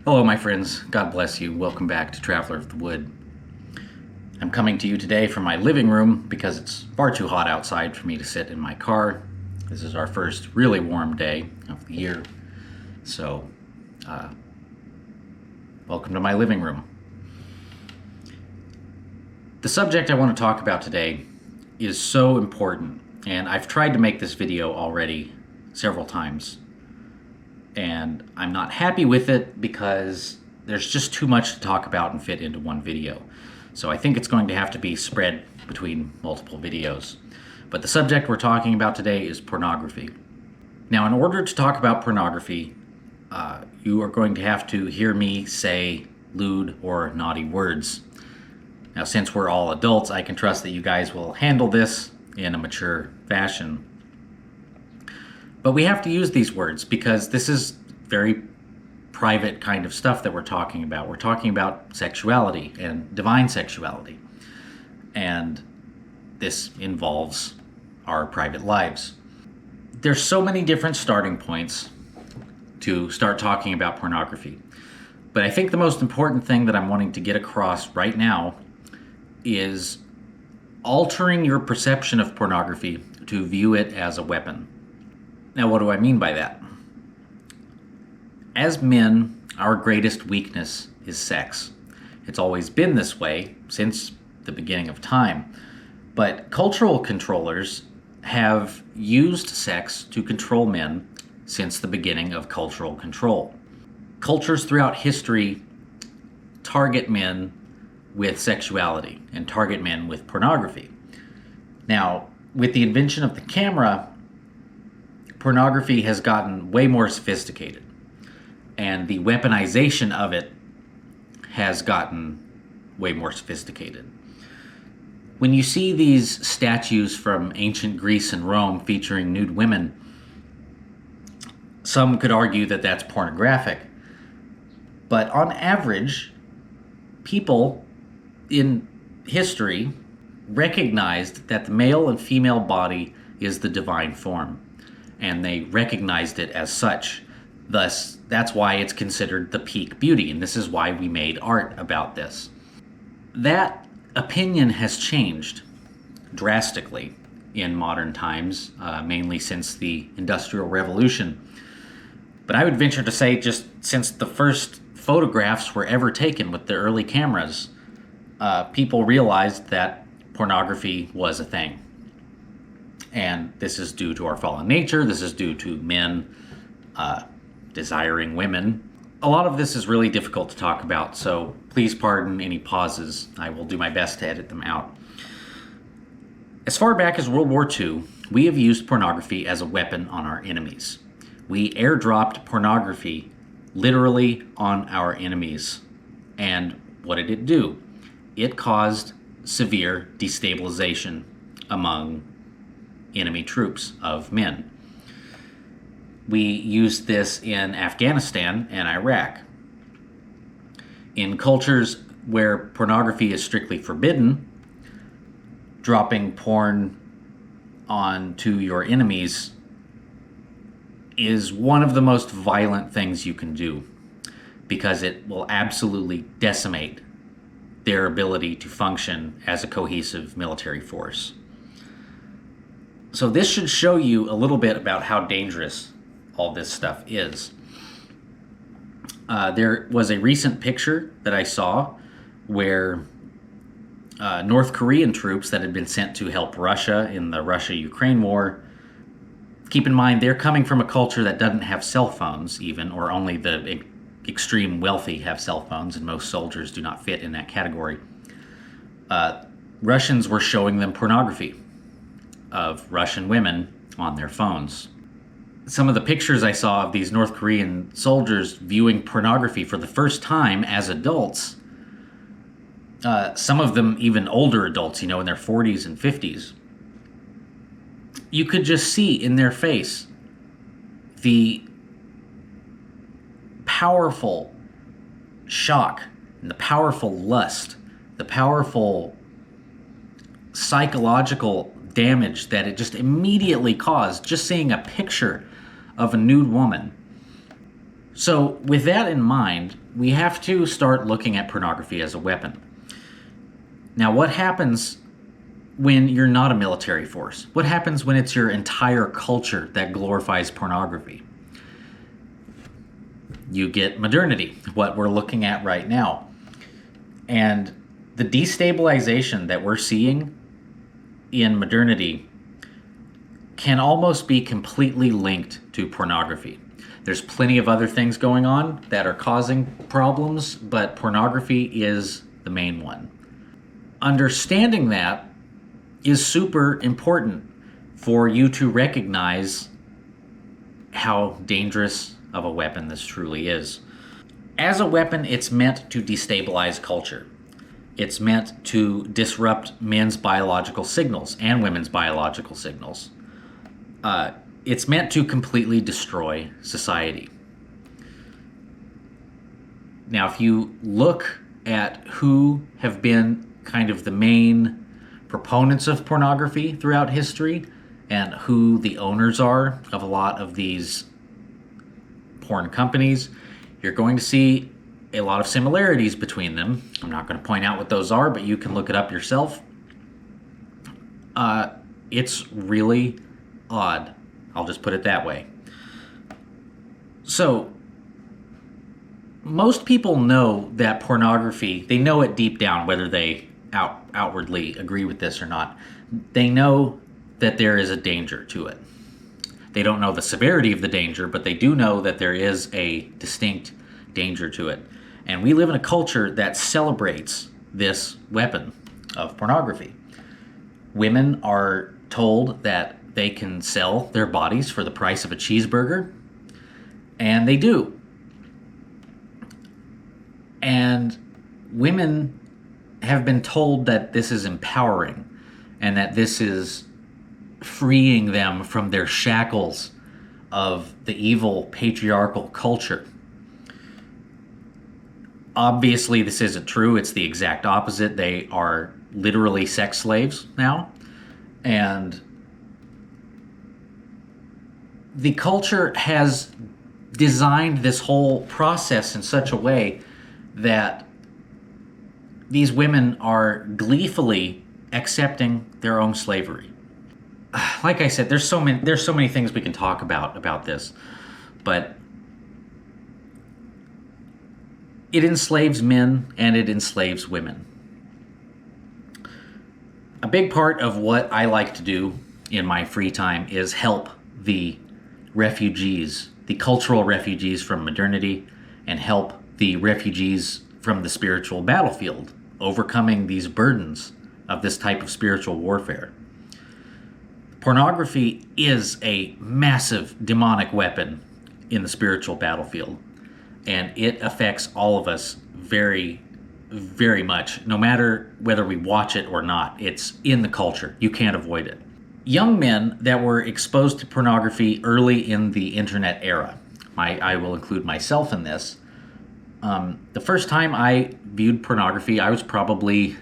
Hello, my friends. God bless you. Welcome back to Traveler of the Wood. I'm coming to you today from my living room because it's far too hot outside for me to sit in my car. This is our first really warm day of the year. So, welcome to my living room. The subject I want to talk about today is so important, and I've tried to make this video already several times. And I'm not happy with it because there's just too much to talk about and fit into one video. So I think it's going to have to be spread between multiple videos. But the subject we're talking about today is pornography. Now, in order to talk about pornography, you are going to have to hear me say lewd or naughty words. Now, since we're all adults, I can trust that you guys will handle this in a mature fashion. But we have to use these words because this is very private kind of stuff that we're talking about. We're talking about sexuality and divine sexuality. And this involves our private lives. There's so many different starting points to start talking about pornography. But I think the most important thing that I'm wanting to get across right now is altering your perception of pornography to view it as a weapon. Now, what do I mean by that? As men, our greatest weakness is sex. It's always been this way since the beginning of time. But cultural controllers have used sex to control men since the beginning of cultural control. Cultures throughout history target men with sexuality and target men with pornography. Now, with the invention of the camera, pornography has gotten way more sophisticated, and the weaponization of it has gotten way more sophisticated. When you see these statues from ancient Greece and Rome featuring nude women, some could argue that that's pornographic. But on average, people in history recognized that the male and female body is the divine form, and they recognized it as such. Thus, that's why it's considered the peak beauty, and this is why we made art about this. That opinion has changed drastically in modern times, mainly since the Industrial Revolution. But I would venture to say just since the first photographs were ever taken with the early cameras, people realized that pornography was a thing. And this is due to our fallen nature. This is due to men desiring women. A lot of this is really difficult to talk about, so please pardon any pauses. I will do my best to edit them out. As far back as World War II, we have used pornography as a weapon on our enemies. We airdropped pornography literally on our enemies. And what did it do? It caused severe destabilization among enemy troops of men. We used this in Afghanistan and Iraq. In cultures where pornography is strictly forbidden, dropping porn onto your enemies is one of the most violent things you can do because it will absolutely decimate their ability to function as a cohesive military force. So this should show you a little bit about how dangerous all this stuff is. There was a recent picture that I saw where North Korean troops that had been sent to help Russia in the Russia-Ukraine war, keep in mind they're coming from a culture that doesn't have cell phones even, or only the extreme wealthy have cell phones, and most soldiers do not fit in that category. Russians were showing them pornography of Russian women on their phones. Some of the pictures I saw of these North Korean soldiers viewing pornography for the first time as adults, some of them even older adults, in their 40s and 50s, you could just see in their face the powerful shock and the powerful lust, the powerful psychological damage that it just immediately caused, just seeing a picture of a nude woman. So, with that in mind, we have to start looking at pornography as a weapon. Now, what happens when you're not a military force? What happens when it's your entire culture that glorifies pornography? You get modernity, what we're looking at right now. And the destabilization that we're seeing in modernity can almost be completely linked to pornography. There's plenty of other things going on that are causing problems, but pornography is the main one. Understanding that is super important for you to recognize how dangerous of a weapon this truly is. As a weapon, it's meant to destabilize culture. It's meant to disrupt men's biological signals and women's biological signals. It's meant to completely destroy society. Now, if you look at who have been kind of the main proponents of pornography throughout history and who the owners are of a lot of these porn companies, you're going to see a lot of similarities between them. I'm not going to point out what those are, but you can look it up yourself. It's really odd. I'll just put it that way. So, most people know that pornography, they know it deep down, whether they outwardly agree with this or not. They know that there is a danger to it. They don't know the severity of the danger, but they do know that there is a distinct danger to it. And we live in a culture that celebrates this weapon of pornography. Women are told that they can sell their bodies for the price of a cheeseburger, and they do. And women have been told that this is empowering and that this is freeing them from their shackles of the evil patriarchal culture. Obviously, this isn't true. It's the exact opposite. They are literally sex slaves now. And the culture has designed this whole process in such a way that these women are gleefully accepting their own slavery. Like I said, there's so many things we can talk about this, but it enslaves men and it enslaves women. A big part of what I like to do in my free time is help the refugees, the cultural refugees from modernity, and help the refugees from the spiritual battlefield, overcoming these burdens of this type of spiritual warfare. Pornography is a massive demonic weapon in the spiritual battlefield, and it affects all of us very, very much, no matter whether we watch it or not. It's in the culture. You can't avoid it. Young men that were exposed to pornography early in the internet era, I will include myself in this. The first time I viewed pornography, I was probably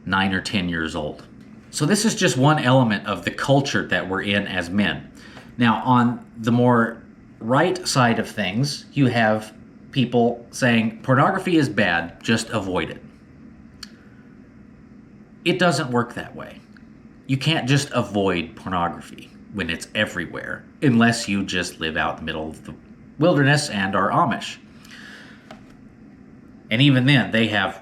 9 or 10 years old. So this is just one element of the culture that we're in as men. Now, on the more right side of things, you have people saying pornography is bad, just avoid it. It doesn't work that way. You can't just avoid pornography when it's everywhere, unless you just live out in the middle of the wilderness and are Amish. And even then, they have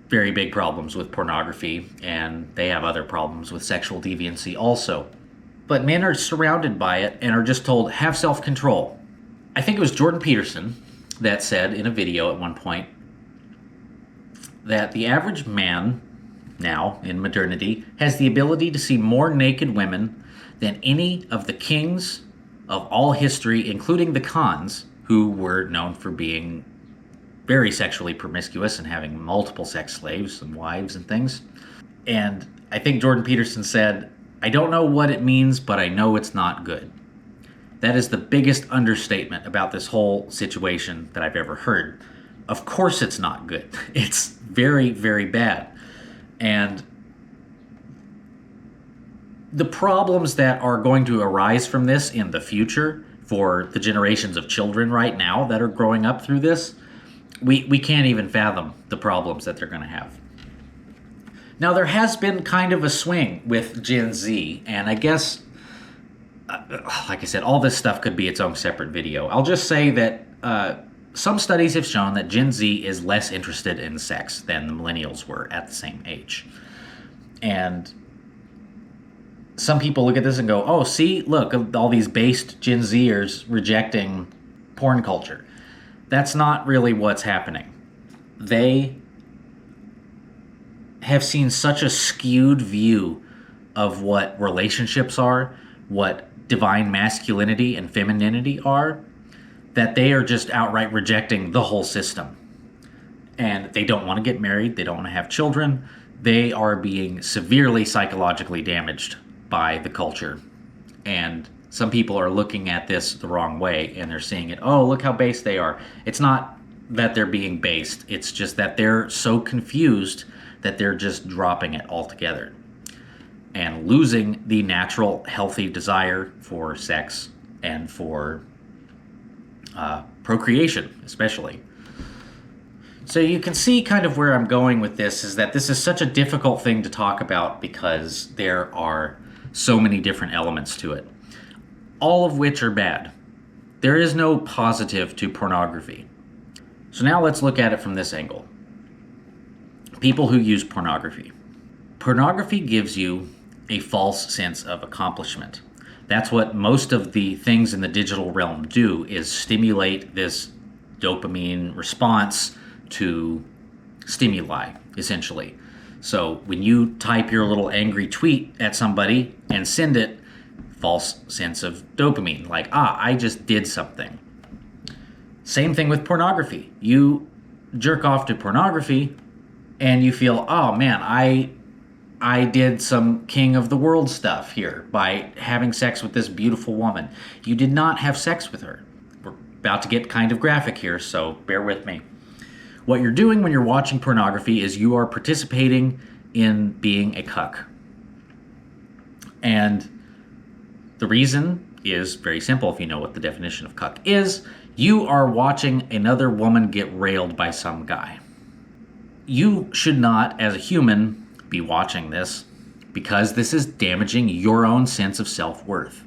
very big problems with pornography, and they have other problems with sexual deviancy also. But men are surrounded by it and are just told, have self-control. I think it was Jordan Peterson that said in a video at one point that the average man now in modernity has the ability to see more naked women than any of the kings of all history, including the Khans, who were known for being very sexually promiscuous and having multiple sex slaves and wives and things. And I think Jordan Peterson said, I don't know what it means, but I know it's not good. That is the biggest understatement about this whole situation that I've ever heard. Of course it's not good. It's very, very bad. And the problems that are going to arise from this in the future for the generations of children right now that are growing up through this, we can't even fathom the problems that they're going to have. Now, there has been kind of a swing with Gen Z, and I guess, like I said, all this stuff could be its own separate video. I'll just say that some studies have shown that Gen Z is less interested in sex than the millennials were at the same age. And some people look at this and go, oh, see, look, all these based Gen Zers rejecting porn culture. That's not really what's happening. They have seen such a skewed view of what relationships are, what divine masculinity and femininity are, that they are just outright rejecting the whole system. And they don't want to get married. They don't want to have children. They are being severely psychologically damaged by the culture. And some people are looking at this the wrong way, and they're seeing it, oh, look how base they are. It's not that they're being based. It's just that they're so confused that they're just dropping it altogether and losing the natural, healthy desire for sex and for procreation, especially. So you can see kind of where I'm going with this, is that this is such a difficult thing to talk about because there are so many different elements to it, all of which are bad. There is no positive to pornography. So now let's look at it from this angle. People who use pornography. Pornography gives you a false sense of accomplishment. That's what most of the things in the digital realm do, is stimulate this dopamine response to stimuli, essentially. So when you type your little angry tweet at somebody and send it, false sense of dopamine, like, I just did something. Same thing with pornography. You jerk off to pornography and you feel, oh man, I did some king of the world stuff here by having sex with this beautiful woman. You did not have sex with her. We're about to get kind of graphic here, so bear with me. What you're doing when you're watching pornography is you are participating in being a cuck. And the reason is very simple. If you know what the definition of cuck is, you are watching another woman get railed by some guy. You should not, as a human, be watching this, because this is damaging your own sense of self-worth.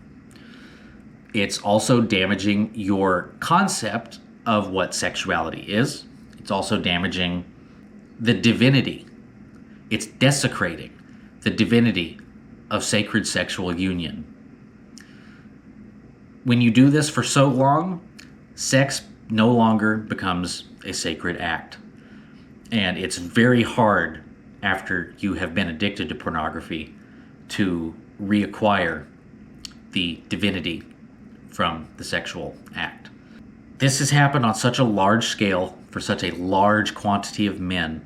It's also damaging your concept of what sexuality is. It's also damaging the divinity. It's desecrating the divinity of sacred sexual union. When you do this for so long, sex no longer becomes a sacred act. And it's very hard after you have been addicted to pornography to reacquire the divinity from the sexual act. This has happened on such a large scale for such a large quantity of men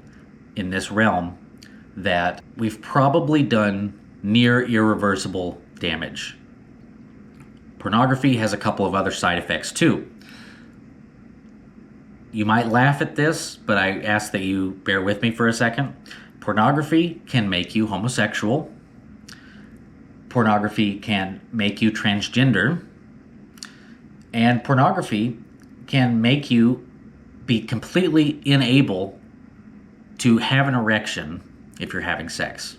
in this realm that we've probably done near irreversible damage. Pornography has a couple of other side effects too. You might laugh at this, but I ask that you bear with me for a second. Pornography can make you homosexual. Pornography can make you transgender. And pornography can make you be completely unable to have an erection if you're having sex.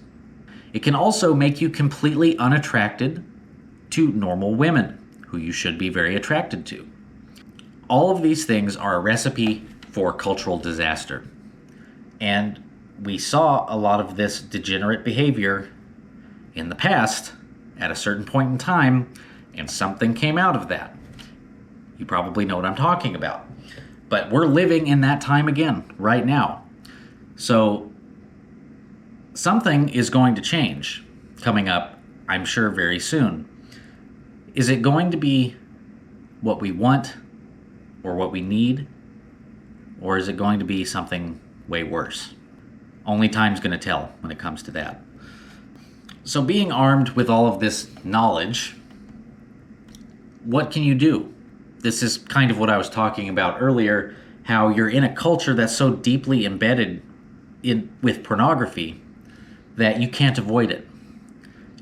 It can also make you completely unattracted to normal women who you should be very attracted to. All of these things are a recipe for cultural disaster. And we saw a lot of this degenerate behavior in the past at a certain point in time, and something came out of that. You probably know what I'm talking about. But we're living in that time again right now. So something is going to change coming up, I'm sure, very soon. Is it going to be what we want or what we need? Or is it going to be something way worse? Only time's going to tell when it comes to that. So being armed with all of this knowledge, what can you do? This is kind of what I was talking about earlier, how you're in a culture that's so deeply embedded with pornography that you can't avoid it.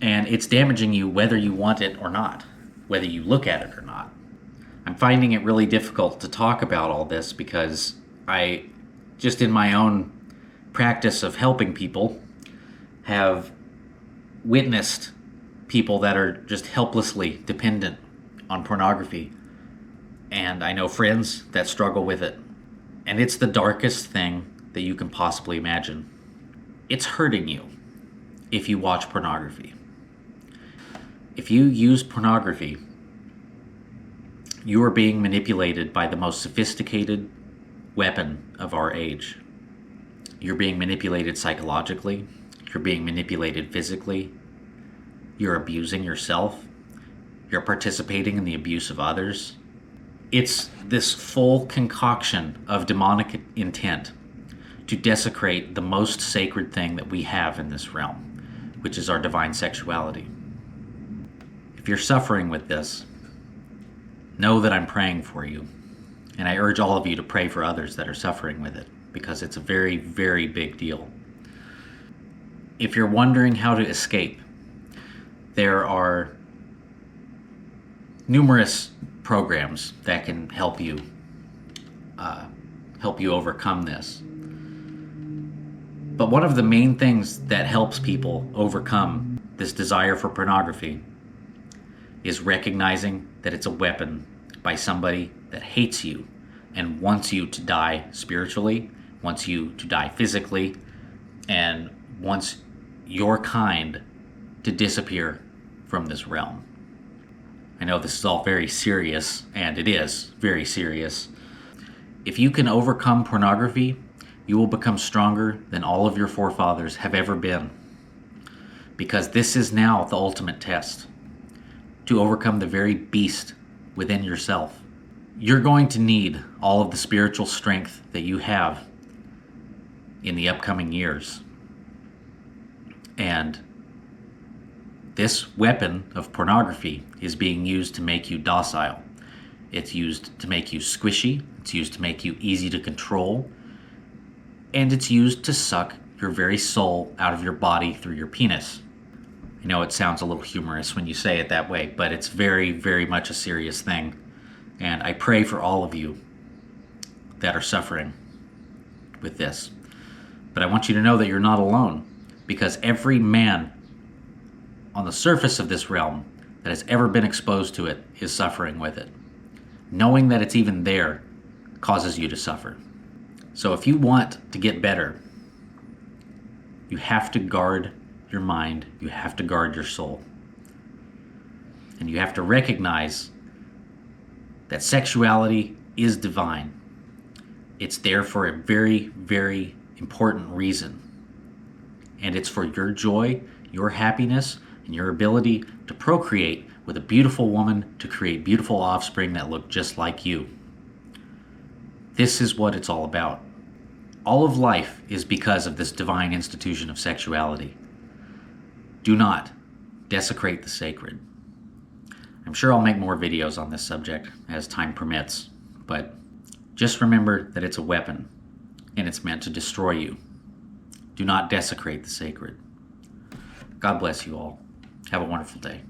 And it's damaging you whether you want it or not, whether you look at it or not. I'm finding it really difficult to talk about all this because I, just in my own practice of helping people, have witnessed people that are just helplessly dependent on pornography. And I know friends that struggle with it. And it's the darkest thing that you can possibly imagine. It's hurting you if you watch pornography. If you use pornography, you are being manipulated by the most sophisticated weapon of our age. You're being manipulated psychologically. You're being manipulated physically. You're abusing yourself. You're participating in the abuse of others. It's this full concoction of demonic intent to desecrate the most sacred thing that we have in this realm, which is our divine sexuality. If you're suffering with this, know that I'm praying for you. And I urge all of you to pray for others that are suffering with it, because it's a very, very big deal. If you're wondering how to escape, there are numerous programs that can help you overcome this. But one of the main things that helps people overcome this desire for pornography is recognizing that it's a weapon by somebody that hates you and wants you to die spiritually, wants you to die physically, and wants your kind to disappear from this realm. I know this is all very serious, and it is very serious. If you can overcome pornography, you will become stronger than all of your forefathers have ever been. Because this is now the ultimate test, to overcome the very beast within yourself. You're going to need all of the spiritual strength that you have in the upcoming years. And this weapon of pornography is being used to make you docile. It's used to make you squishy. It's used to make you easy to control. And it's used to suck your very soul out of your body through your penis. I know it sounds a little humorous when you say it that way, but it's very, very much a serious thing. And I pray for all of you that are suffering with this. But I want you to know that you're not alone, because every man on the surface of this realm that has ever been exposed to it is suffering with it. Knowing that it's even there causes you to suffer. So if you want to get better, you have to guard your mind, you have to guard your soul. And you have to recognize that sexuality is divine. It's there for a very, very important reason. And it's for your joy, your happiness, and your ability to procreate with a beautiful woman to create beautiful offspring that look just like you. This is what it's all about. All of life is because of this divine institution of sexuality. Do not desecrate the sacred. I'm sure I'll make more videos on this subject as time permits, but just remember that it's a weapon and it's meant to destroy you. Do not desecrate the sacred. God bless you all. Have a wonderful day.